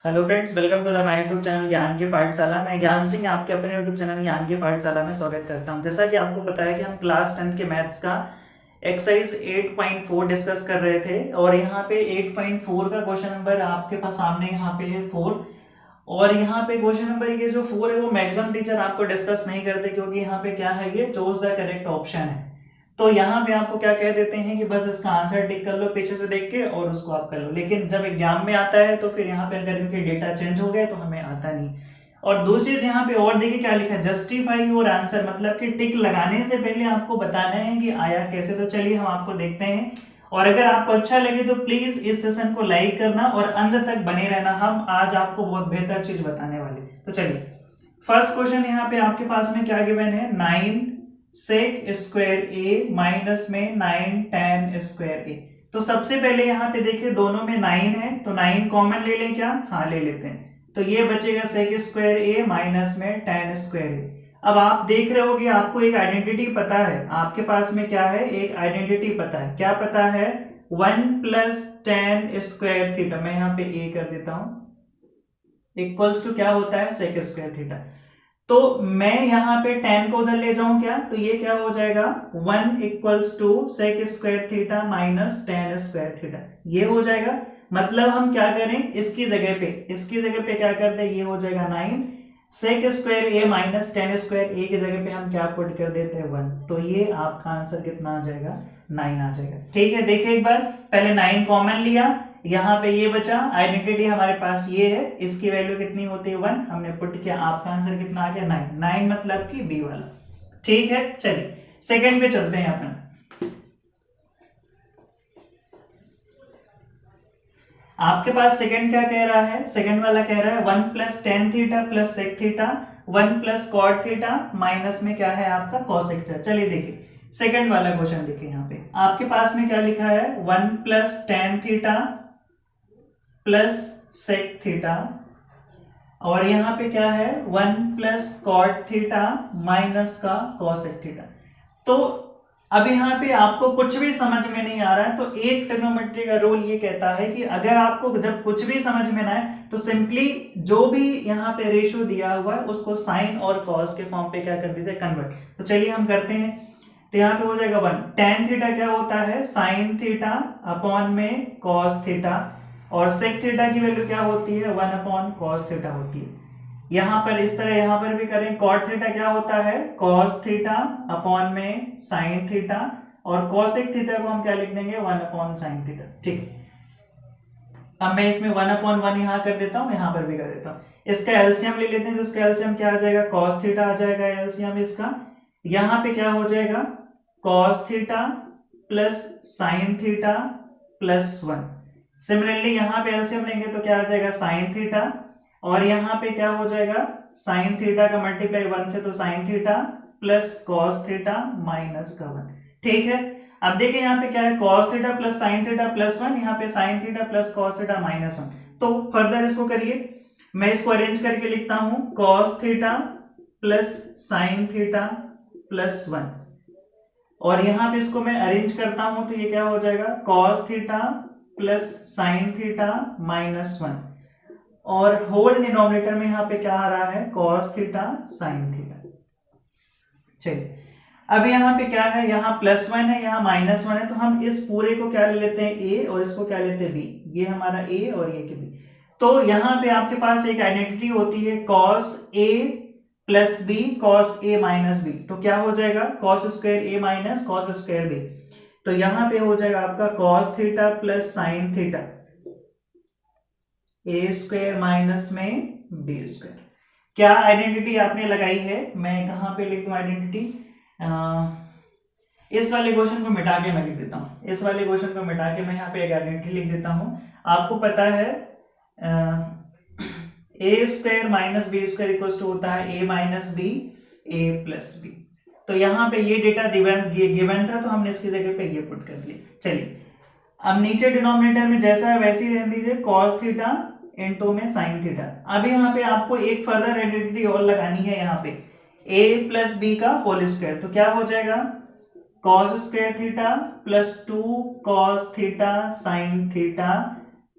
Hello friends, welcome to the my YouTube channel ज्ञान की पाठशाला। मैं ज्ञान सिंह आपके अपने यूट्यूब चैनल ज्ञान की पाठशाला में स्वागत करता हूं। जैसा कि आपको पता है कि हम क्लास 10th के मैथ्स का एक्सरसाइज 8.4 डिस्कस कर रहे थे और यहाँ पे 8.4 का क्वेश्चन नंबर आपके पास सामने यहाँ पे है 4। और यहाँ पे क्वेश्चन नंबर ये जो 4 है वो मैक्सिमम टीचर आपको डिस्कस नहीं करते, क्योंकि यहाँ पे क्या है, ये चूज द करेक्ट ऑप्शन है। तो यहाँ पे आपको क्या कह देते हैं कि बस इसका आंसर टिक कर लो पीछे से देख के और उसको आप कर लो, लेकिन जब एग्जाम में आता है तो फिर यहाँ पे अगर इनके डेटा चेंज हो गए तो हमें आता नहीं। और दूसरी चीज यहाँ पे और देखिए क्या लिखा है, जस्टिफाई और आंसर, मतलब कि टिक लगाने से पहले आपको बताना है कि आया कैसे। तो चलिए हम आपको देखते हैं। और अगर आपको अच्छा लगे तो प्लीज इस सेशन को लाइक करना और अंत तक बने रहना, हम आज आपको बहुत बेहतर चीज बताने वाले। तो चलिए, फर्स्ट क्वेश्चन यहाँ पे आपके पास में क्या गिवन है, 9 सेक स्क्वायर ए माइनस में 9 tan स्क्वायर ए। तो सबसे पहले यहाँ पे देखिए दोनों में 9 है, तो 9 कॉमन ले लें क्या, हाँ ले लेते हैं। तो ये बचेगा सेक स्क्वायर ए माइनस में tan स्क्वायर ए। अब आप देख रहे होगे आपको एक आइडेंटिटी पता है, आपके पास में क्या है, एक आइडेंटिटी पता है। क्या पता है, 1 प्लस tan स्क्वायर थीटा, मैं यहाँ पे ए कर देता हूं, इक्वल्स टू क्या होता है, सेक स्क्वायर थीटा। तो मैं यहाँ पे tan को उधर ले जाऊं क्या, तो ये क्या हो जाएगा, 1 equals to sec square theta minus tan square theta, ये हो जाएगा। मतलब हम क्या करें, इसकी जगह पे क्या करते हैं, ये हो जाएगा 9 सेक स्क्वायर ए माइनस tan स्क्वायर ए की जगह पे हम क्या पुट कर देते हैं, 1। तो ये आपका आंसर कितना आ जाएगा, 9 आ जाएगा। ठीक है, देखिए एक बार, पहले 9 कॉमन लिया, यहाँ पे ये बचा, आइडेंटिटी हमारे पास ये है, इसकी वैल्यू कितनी होती है, 1, हमने पुट किया, आपका आंसर कितना आ गया, 9। 9 मतलब कि बी वाला। ठीक है, चलिए सेकंड पे चलते हैं अपन। आपके पास सेकंड क्या कह रहा है, सेकंड वाला कह रहा है 1 plus tan theta plus sec theta 1 plus cot theta minus में क्या है आपका कॉसेक थीटा। चलिए देखिए सेकंड वाला क्वेश्चन देखिए, यहाँ पे आपके पास में क्या लिखा है, 1 plus tan theta plus sec theta, और यहाँ पे क्या है, 1 प्लस कॉट थीटा माइनस का कॉसेक थीटा। तो अब यहाँ पे आपको कुछ भी समझ में नहीं आ रहा है, तो एक ट्रिग्नोमेट्री का रूल ये कहता है कि अगर आपको जब कुछ भी समझ में ना आए तो सिंपली जो भी यहाँ पे रेशियो दिया हुआ है उसको साइन और कॉस के फॉर्म पे क्या कर दीजिए, कन्वर्ट। तो चलिए हम करते हैं। तो यहाँ पे हो जाएगा 1, tan थीटा क्या होता है, साइन थीटा अपॉन में कॉस थीटा, और सेक थीटा की वैल्यू क्या होती है, 1 अपॉन कॉस थीटा होती है। यहां पर इस तरह यहां पर भी करें, कॉट थीटा क्या होता है, कॉस थीटा अपॉन में साइन थीटा, और कॉसेक थीटा को हम क्या लिख देंगे, 1 अपॉन साइन थीटा। ठीक, अब मैं इसमें 1 अपॉन 1 यहां कर देता हूं, यहां पर भी कर देता हूं। इसका एलसीएम ले लेते हैं, तो इसका एलसीएम क्या आ जाएगा, कॉस थीटा आ जाएगा एलसीएम इसका। यहां पे क्या हो जाएगा, cos theta plus sign theta plus 1। Similarly यहां पे एलसीएम लेंगे तो क्या आ जाएगा, साइन थीटा, और यहां पे क्या हो जाएगा, साइन थीटा का मल्टीप्लाई 1 से, तो sign theta plus cos theta minus का 1। ठीक है, अब देखिए यहाँ पे क्या है, cos theta plus sign theta plus 1, यहाँ पे sign theta plus cos theta minus 1। तो फर्दर इसको करिए, मैं इसको अरेंज करके लिखता हूं, cos theta plus sign theta plus 1, और यहां पे इसको मैं अरेंज करता हूं तो ये क्या हो जाएगा, cos theta plus sine theta minus 1, और होल डिनोमिनेटर में यहाँ पे क्या आ रहा है, cos थीटा साइन थीटा। चलिए, अब यहाँ पे क्या है, यहाँ +1 है, यहाँ -1 है, तो हम इस पूरे को क्या ले लेते हैं, a, और इसको क्या लेते हैं, b। ये हमारा a और ये के b। तो यहाँ पे आपके पास एक आइडेंटिटी होती है cos a plus b cos a minus b। तो क्या हो जाएगा, cos square a minus cos square b। तो यहाँ पे हो जाएगा आपका cos theta plus sine theta a square minus में b स्क्वायर। क्या आइडेंटिटी आपने लगाई है, मैं कहाँ पे लिख दूं आइडेंटिटी, इस वाले क्वेश्चन को मिटा के मैं लिख देता हूं, इस वाले क्वेश्चन को मिटा के मैं यहाँ पे एक आइडेंटिटी लिख देता हूं। आपको पता है A square minus B square equal to होता है A minus B A plus B. तो यहाँ पे ये डेटा गिवन था, तो हमने इसकी जगह पे ये पुट कर दिया। चलिए, अब नीचे डिनोमिनेटर में जैसा है वैसे ही रहने दीजिए, cos थीटा इनटू में साइन थीटा। अब यहाँ पे आपको एक फर्दर आइडेंटिटी और लगानी है, यहाँ पे a प्लस बी का होल स्क्वायर। तो क्या हो जाएगा, cos square theta plus 2 cos theta sine theta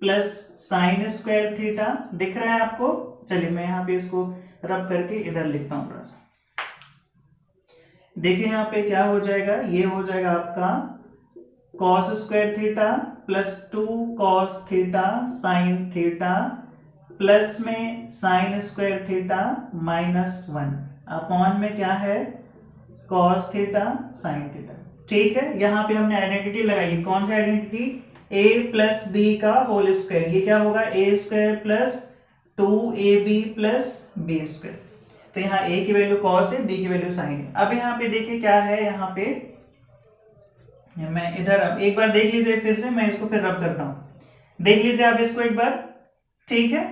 plus sign square theta. दिख रहा है आपको? चलिए मैं यहाँ पे इसको रब करके इधर लिखता हूँ थोड़ा सा। देखिए यहाँ पे क्या हो जाएगा, ये हो जाएगा आपका cos square theta plus 2 cos theta sine theta plus में sine square theta minus 1 upon में क्या है कॉस थीटा साइन थीटा। ठीक है, यहाँ पे हमने आइडेंटिटी लगाई। कौन सी आइडेंटिटी? a प्लस बी का होल स्क्वायर। ये क्या होगा? A square plus 2ab plus B square. तो यहाँ a की वैल्यू कॉस है, b की वैल्यू साइन है। अब यहाँ पे देखिए क्या है, यहाँ पे मैं इधर अब एक बार देख लीजिए फिर से, मैं इसको फिर रब करता हूं। देख लीजिए आप इसको एक बार। ठीक है,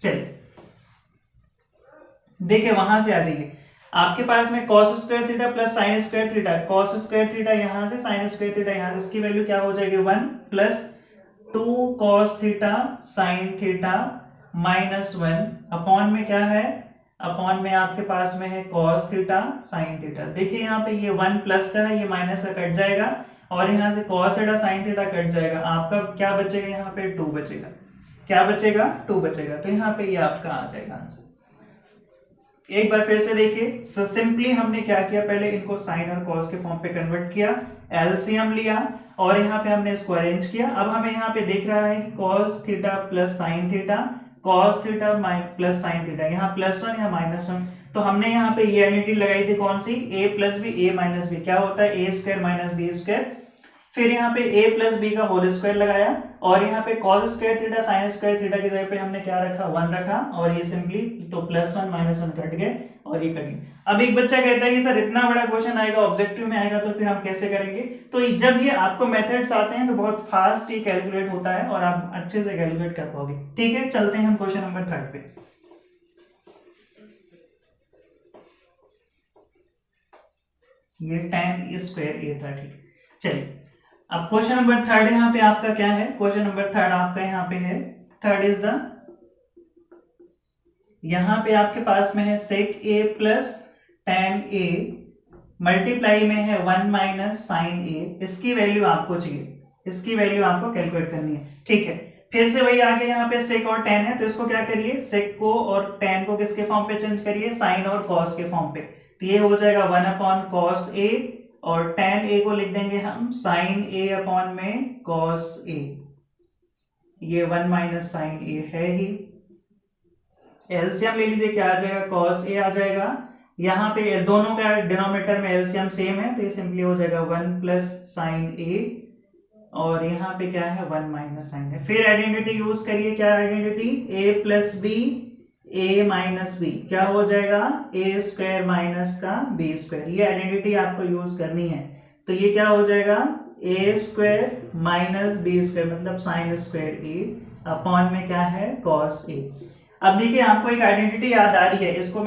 चलिए देखिए वहां से आ जाइए। आपके पास में cos square theta plus sign square theta, cos square theta यहां से, साइन स्क्वायर थीटा यहां से, इसकी वैल्यू क्या हो जाएगी 1 plus 2 cos theta sine theta minus 1 upon में क्या है, अपॉन में आपके पास में है cos थीटा साइन थीटा। देखिए यहाँ पे ये 1 प्लस का है, ये माइनस का कट जाएगा और यहाँ से cos theta sine theta cut जाएगा। आपका क्या बचेगा? यहाँ पे 2 बचेगा। क्या बचेगा? 2 बचेगा। तो यहाँ पे ये आपका आ जाएगा आंसर। एक बार फिर से देखिए, सिंपली हमने क्या किया, पहले इनको साइन और कॉस के फॉर्म पे कन्वर्ट किया, एलसीएम लिया और यहाँ पे हमने इसको अरेंज किया। अब हमें यहाँ पे दिख रहा है कि cos theta plus sine theta, cos theta plus sine theta, यहाँ +1 या -1। तो हमने यहाँ पे ये आइडेंटिटी लगाई थी कौन सी? a plus b, a minus b. क्या होता है? a square minus B square. फिर यहाँ पे a प्लस बी का होल स्क्वायर लगाया और यहाँ पे cos square theta sine square theta की जगह पे हमने क्या रखा? 1 रखा और ये सिंपली तो +1 -1 कट गए और ये कट गए। अब एक बच्चा कहता है कि सर इतना बड़ा क्वेश्चन आएगा, ऑब्जेक्टिव में आएगा, तो फिर हम कैसे करेंगे? तो जब ये आपको मेथड्स आते हैं तो बहुत फास्ट ये कैलकुलेट होता है और आप अच्छे से कैलकुलेट कर पाओगे। ठीक है, चलते हैं हम क्वेश्चन नंबर 3 पे। ये tan स्क्वायर a था। ठीक है, चलिए अब क्वेश्चन नंबर 3 यहाँ पे आपका क्या है? क्वेश्चन नंबर 3 आपका यहाँ पे है, थर्ड इज द, यहाँ पे आपके पास में है sec a plus tan a multiply में है 1 माइनस साइन a। इसकी वैल्यू आपको चाहिए, इसकी वैल्यू आपको कैलकुलेट करनी है। ठीक है, फिर से वही आगे यहाँ पे sec और tan है, तो इसको क्या करिए, sec को और tan को किसके फॉर्म पे चेंज करिए? साइन और cos के फॉर्म पे। तो ये हो जाएगा 1 अपॉन cos a और tan a को लिख देंगे हम sin a अपॉन में cos a। ये 1 माइनस साइन a है ही। एलसीएम ले लीजिए, क्या आ जाएगा? cos a आ जाएगा। यहाँ पे दोनों का डिनोमिनेटर में एलसीएम सेम है तो ये सिंपली हो जाएगा 1 प्लस साइन a और यहाँ पे क्या है? 1 माइनस साइन है। फिर आइडेंटिटी यूज करिए, क्या identity? a plus b a minus b, क्या हो जाएगा? a स्क्वायर माइनस का b स्क्वायर। ये आइडेंटिटी आपको यूज करनी है। तो ये क्या हो जाएगा? a square minus b square मतलब साइन स्क्वायर a अपॉन में क्या है? cos a। अब देखिए आपको एक आइडेंटिटी याद आ रही है, इसको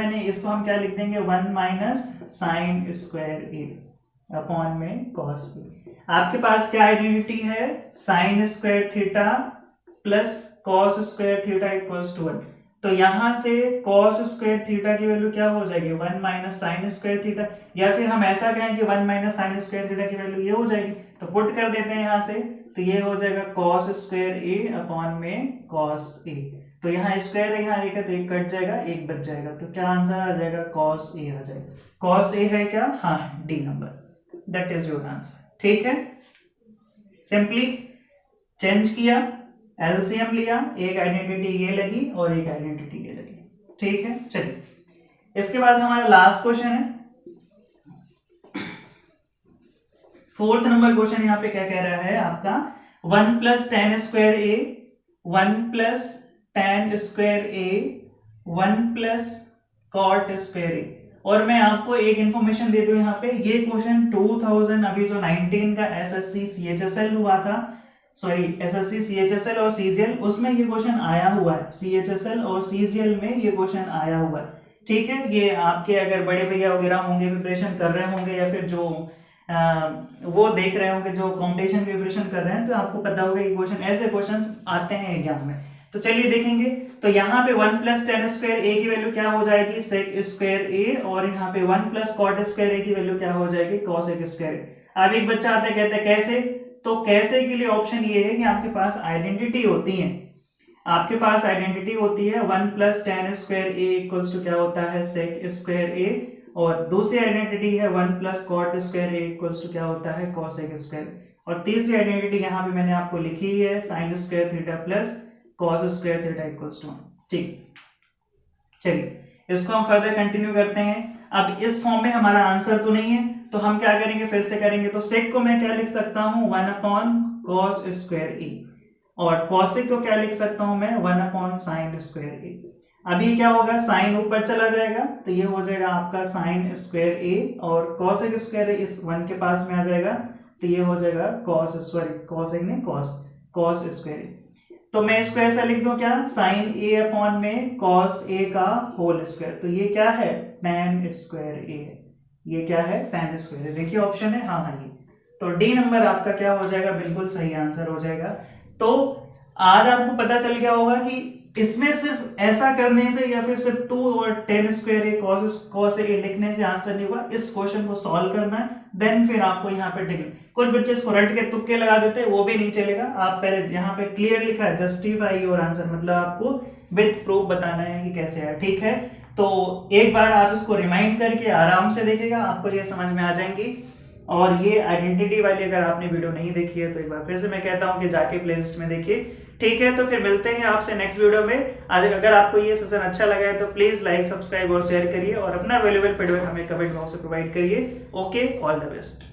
हम क्या लिख देंगे? 1 minus sine square a upon में cos a। आपके पास क्या आइडेंटिटी है? Sine square theta plus cos square theta equals to 1। तो यहां से cos स्क्वायर थीटा की वैल्यू क्या हो जाएगी? 1 माइनस साइन स्क्वायर थीटा, या फिर हम ऐसा कहें कि 1 माइनस साइन स्क्वायर थीटा की वैल्यू ये हो जाएगी। तो पुट कर देते हैं यहां से, तो ये हो जाएगा cos स्क्वायर a अपॉन में cos a। तो यहाँ स्क्वायर है, यहाँ एक है तो एक कट जाएगा, एक बच जाएगा। तो क्या आंसर आ जाएगा? cos a आ जाएगा। cos a है क्या? हाँ, D number, that is your answer. ठीक है, सिंपली चेंज किया, एलसीएम लिया, एक आइडेंटिटी ये लगी और एक आइडेंटिटी ये लगी। ठीक है, चलिए इसके बाद हमारा लास्ट क्वेश्चन है, 4th नंबर क्वेश्चन। यहाँ पे क्या कह रहा है आपका? 1 प्लस टेन स्क्वायर ए, 1 प्लस टेन स्क्वायर ए, 1 प्लस कॉट स्क्वायर ए। और मैं आपको एक इंफॉर्मेशन दे दूं यहाँ पे, ये क्वेश्चन 2000 अभी जो 19 का एसएससी सीएचएसएल हुआ था, सॉरी एसएससी सीएचएसएल और सीजीएल, उसमें ये क्वेश्चन आया हुआ है। सीएचएसएल और सीजीएल में ये क्वेश्चन आया हुआ है। ठीक है, ये आपके अगर बड़े भैया वगैरह होंगे, प्रिपरेशन कर रहे होंगे, या फिर जो वो देख रहे होंगे जो कंपटीशन की प्रिपरेशन कर रहे हैं, तो आपको पता होगा ये क्वेश्चन, ऐसे क्वेश्चन आते हैं एग्जाम में। तो चलिए देखेंगे। तो यहाँ पे 1 प्लस टेन स्क्वायर ए की वैल्यू क्या हो जाएगी? सेक स्क्वायर ए, और यहाँ पे 1 प्लस कॉट स्क्वायर ए की वैल्यू क्या हो जाएगी? कॉसेक स्क्वायर ए। अब एक बच्चा आता है, कहता है कैसे? तो कैसे के लिए ऑप्शन ये है कि आपके पास आइडेंटिटी होती है, आपके पास आइडेंटिटी होती है 1 plus tan square a equals to क्या होता है सेक स्क्वायर ए, और दूसरी आइडेंटिटी है 1 plus cot square a equals to क्या होता है कोसेक स्क्वायर, और तीसरी आइडेंटिटी यहाँ पे मैंने आपको लिखी है sine square theta plus cos square theta equals to. ठीक, चलिए इसको हम फर्दर कंटिन्यू करते हैं। अब इस फॉर्म में हमारा आंसर तो नहीं है, तो हम क्या करेंगे, फिर से करेंगे। तो सेक को मैं क्या लिख सकता हूं 1 अपॉन कॉस स्क्वायर ए, और कॉसेक को क्या लिख सकता हूं मैं 1 अपॉन साइन स्क्वायर ए। अभी क्या होगा, साइन ऊपर चला जाएगा तो ये हो जाएगा आपका साइन स्क्वायर ए, और कॉसेक स्क्वायर इस 1 के पास में आ जाएगा तो ये हो जाएगा कॉस स्क्वायर, कॉसेक ने कॉस स्क्वायर ए। तो मैं इसको ऐसा लिख दूं क्या, साइन ए अपॉन में कॉस ए का होल स्क्वायर, तो ये क्या है tan स्क्वायर ए है, ये क्या है tan स्क्वायर है। देखिए ऑप्शन है हाँ ये, तो डी नंबर आपका क्या हो जाएगा, बिल्कुल सही आंसर हो जाएगा। तो आज आपको पता चल गया होगा कि इसमें सिर्फ ऐसा करने से या फिर सिर्फ 2 और tan square A cos A लिखने से आंसर नहीं होगा, इस क्वेश्चन को सॉल्व करना है, देन फिर आपको यहाँ पे टिक। कुछ बच्चे इसको रट के तुक्के लगा देते हैं, वो भी नहीं चलेगा। आप पहले यहाँ पे क्लियर लिखा है जस्टिफाई योर आंसर, मतलब आपको विद प्रूफ बताना है कि कैसे है। ठीक है, तो एक बार आप इसको रिमाइंड करके आराम से देखिएगा, आपको ये समझ में आ जाएंगी। और ये आइडेंटिटी वाली अगर आपने वीडियो नहीं देखी है तो एक बार फिर से मैं कहता हूँ कि जाके प्लेलिस्ट में देखिए। ठीक है, तो फिर मिलते हैं आपसे नेक्स्ट वीडियो में। अगर आपको ये सेशन अच्छा लगा है तो प्लीज लाइक, सब्सक्राइब और शेयर करिए, और अपना वैल्यूएबल फीडबैक हमें कमेंट बॉक्स में प्रोवाइड करिए। Okay, all the best.